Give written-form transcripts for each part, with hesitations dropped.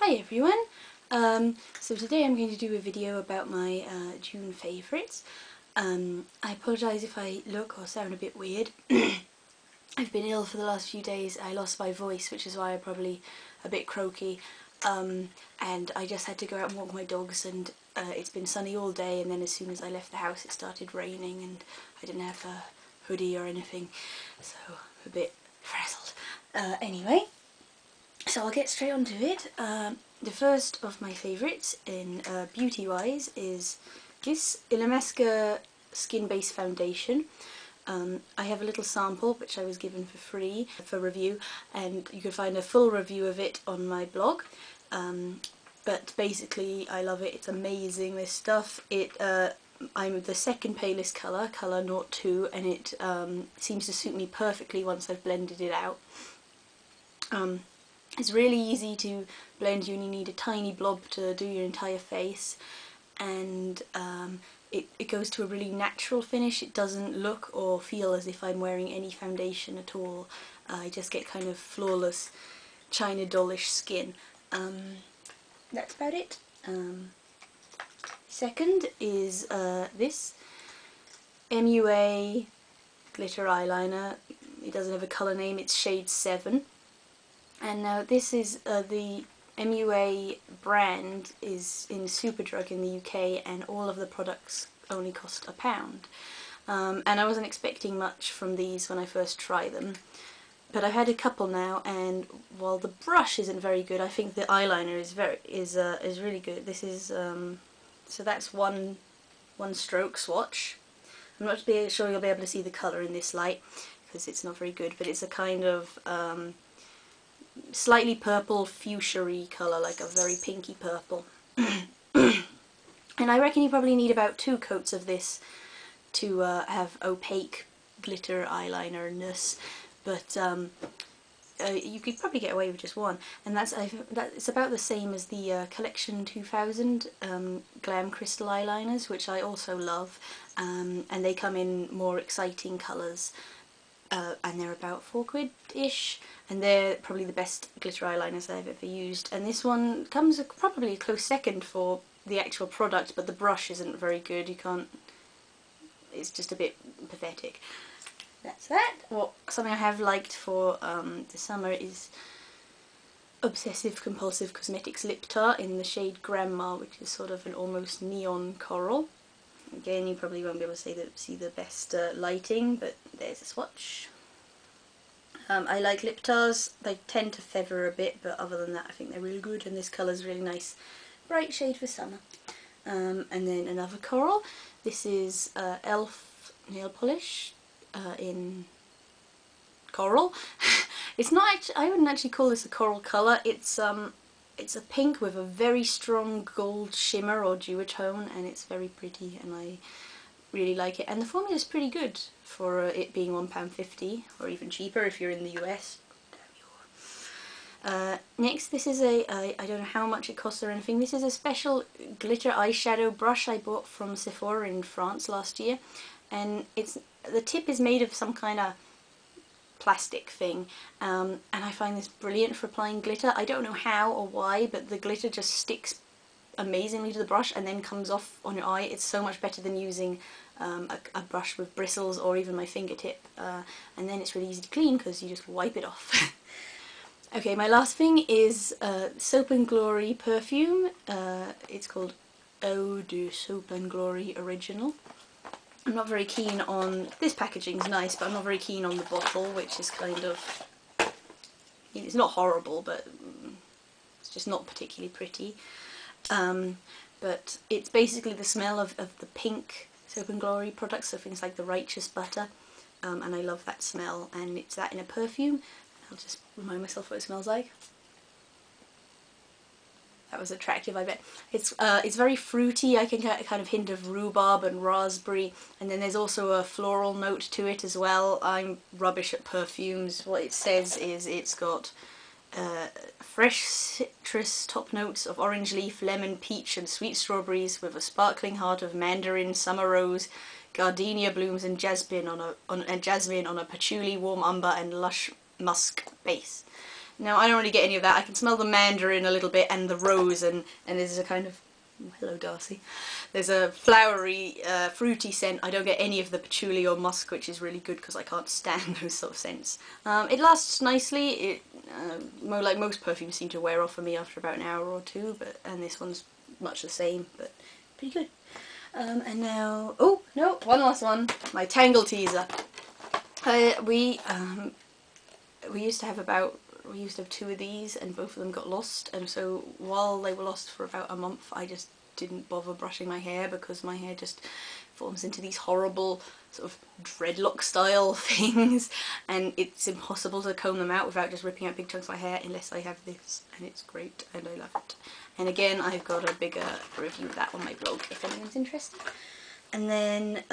Hi everyone, so today I'm going to do a video about my June favourites. I apologise if I look or sound a bit weird. I've been ill for the last few days. I lost my voice, which is why I'm probably a bit croaky, and I just had to go out and walk my dogs, and it's been sunny all day, and then as soon as I left the house it started raining and I didn't have a hoodie or anything, so I'm a bit frazzled. Anyway, so I'll get straight onto it. The first of my favourites in beauty-wise is this Illamasqua skin-based foundation. I have a little sample which I was given for free for review, and you can find a full review of it on my blog. But basically I love it, it's amazing, this stuff. I'm the second palest colour, colour 02, and it seems to suit me perfectly once I've blended it out. It's really easy to blend. You only need a tiny blob to do your entire face, and it goes to a really natural finish. It doesn't look or feel as if I'm wearing any foundation at all. I just get kind of flawless China dollish skin. That's about it. Second is this MUA glitter eyeliner. It doesn't have a colour name, it's shade 7. And now this is the MUA brand is in Superdrug in the UK, and all of the products only cost £1. And I wasn't expecting much from these when I first tried them, but I've had a couple now, and while the brush isn't very good, I think the eyeliner is really good. This is so that's one stroke swatch. I'm not sure you'll be able to see the colour in this light because it's not very good, but it's a kind of slightly purple fuchsia-y colour, like a very pinky purple. And I reckon you probably need about 2 coats of this to have opaque glitter eyeliner-ness, but you could probably get away with just one, and it's about the same as the Collection 2000 Glam Crystal eyeliners, which I also love, and they come in more exciting colours. And they're about £4-ish, and they're probably the best glitter eyeliners I've ever used. And this one comes probably a close second for the actual product, but the brush isn't very good. You can't, it's just a bit pathetic. That's that. Well, something I have liked for the summer is Obsessive Compulsive Cosmetics Lip Tart in the shade Grandma, which is sort of an almost neon coral. Again, you probably won't be able to see the best lighting, but there's a swatch. I like lip tars. They tend to feather a bit, but other than that I think they're really good, and this colour's really nice, bright shade for summer. And then another coral. This is e.l.f. nail polish in coral. It's not, I wouldn't actually call this a coral colour. It's a pink with a very strong gold shimmer or duotone, and it's very pretty, and I really like it. And the formula is pretty good for it being £1.50, or even cheaper if you're in the US. Next, this is I don't know how much it costs or anything. This is a special glitter eyeshadow brush I bought from Sephora in France last year, and the tip is made of some kind of plastic thing, and I find this brilliant for applying glitter. I don't know how or why, but the glitter just sticks amazingly to the brush and then comes off on your eye. It's so much better than using a brush with bristles or even my fingertip, and then it's really easy to clean because you just wipe it off. Okay, my last thing is Soap and Glory perfume. It's called Eau de Soap and Glory Original. I'm not very keen on, this packaging's nice, but I'm not very keen on the bottle, which is kind of, it's not horrible, but it's just not particularly pretty. But it's basically the smell of the pink Soap and Glory products, so things like the Righteous Butter, and I love that smell, and it's that in a perfume. I'll just remind myself what it smells like. That was attractive, I bet. It's very fruity. I can get a kind of hint of rhubarb and raspberry, and then there's also a floral note to it as well. I'm rubbish at perfumes. What it says is it's got fresh citrus top notes of orange leaf, lemon, peach and sweet strawberries with a sparkling heart of mandarin, summer rose, gardenia blooms and jasmine on a patchouli, warm umber and lush musk base. Now I don't really get any of that. I can smell the mandarin a little bit and the rose, and there's a kind of, oh, hello Darcy, there's a flowery, fruity scent. I don't get any of the patchouli or musk, which is really good because I can't stand those sort of scents. It lasts nicely. It like most perfumes seem to wear off for me after about an hour or two, and this one's much the same, but pretty good. And now, oh no, one last one, my Tangle Teaser. We used to have 2 of these, and both of them got lost, and so while they were lost for about a month I just didn't bother brushing my hair because my hair just forms into these horrible sort of dreadlock style things, and it's impossible to comb them out without just ripping out big chunks of my hair unless I have this, and it's great and I love it. And again, I've got a bigger review of that on my blog if anyone's interested. And then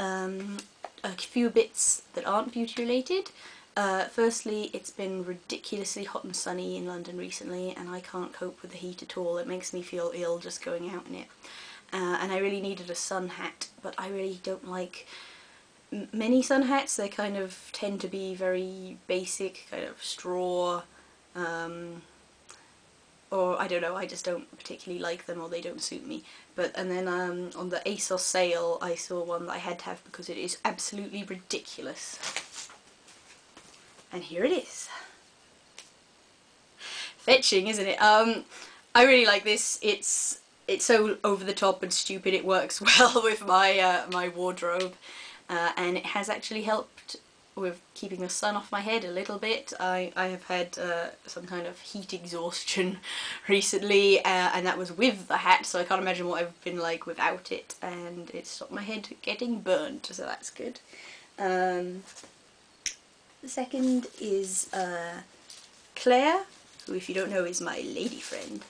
a few bits that aren't beauty related. Firstly, it's been ridiculously hot and sunny in London recently, and I can't cope with the heat at all. It makes me feel ill just going out in it. And I really needed a sun hat, but I really don't like many sun hats. They kind of tend to be very basic, kind of straw, or I don't know, I just don't particularly like them, or they don't suit me. And then on the ASOS sale I saw one that I had to have because it is absolutely ridiculous. And here it is. Fetching, isn't it? I really like this. It's so over the top and stupid it works well with my my wardrobe, and it has actually helped with keeping the sun off my head a little bit. I have had some kind of heat exhaustion recently, and that was with the hat, so I can't imagine what I've been like without it, and it stopped my head getting burnt, so that's good. The second is Claire, who, if you don't know, is my lady friend.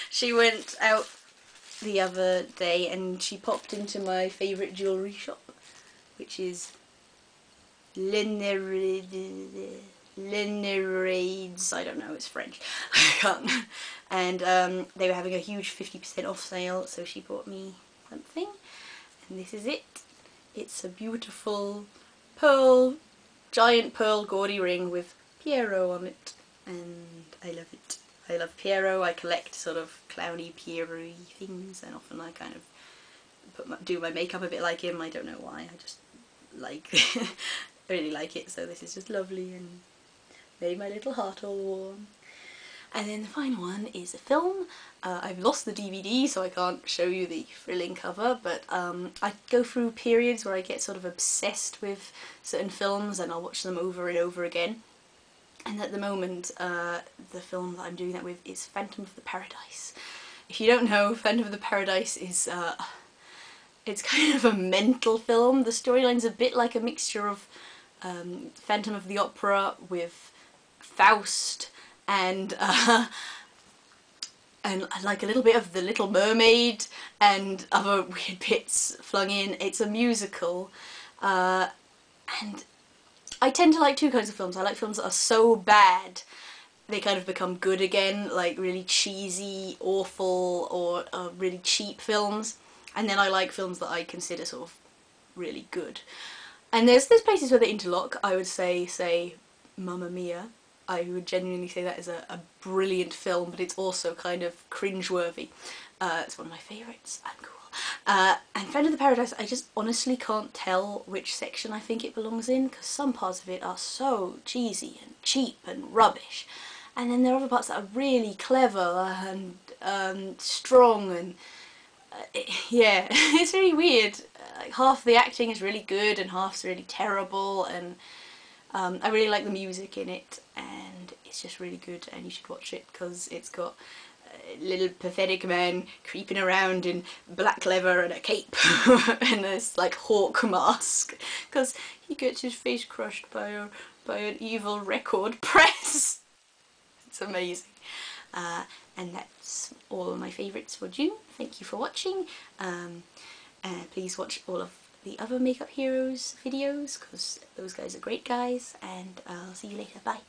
She went out the other day and she popped into my favourite jewellery shop, which is Lennerides, I don't know, it's French, I can't. And they were having a huge 50% off sale, so she bought me something, and this is it. It's a beautiful pearl, giant pearl gaudy ring with Pierrot on it, and I love it. I love Pierrot. I collect sort of clowny Pierrot-y things, and often I kind of do my makeup a bit like him. I don't know why, I just like I really like it, so this is just lovely and made my little heart all warm. And then the final one is a film. I've lost the DVD, so I can't show you the thrilling cover, but I go through periods where I get sort of obsessed with certain films and I'll watch them over and over again. And at the moment, the film that I'm doing that with is Phantom of the Paradise. If you don't know, Phantom of the Paradise is, it's kind of a mental film. The storyline's a bit like a mixture of Phantom of the Opera with Faust and like a little bit of The Little Mermaid and other weird bits flung in. It's a musical, and I tend to like 2 kinds of films. I like films that are so bad they kind of become good again, like really cheesy, awful, or really cheap films. And then I like films that I consider sort of really good. And there's places where they interlock. I would say Mamma Mia. I would genuinely say that is a brilliant film, but it's also kind of cringeworthy. It's one of my favourites. I'm cool. And Phantom of the Paradise, I just honestly can't tell which section I think it belongs in, because some parts of it are so cheesy and cheap and rubbish, and then there are other parts that are really clever and strong, and yeah, it's really weird. Like, half the acting is really good and half's really terrible, and I really like the music in it, and it's just really good, and you should watch it because it's got little pathetic man creeping around in black leather and a cape and this like hawk mask because he gets his face crushed by an evil record press. It's amazing. And that's all of my favourites for June. Thank you for watching. Please watch all of the other Makeup Heroes videos because those guys are great guys, and I'll see you later. Bye.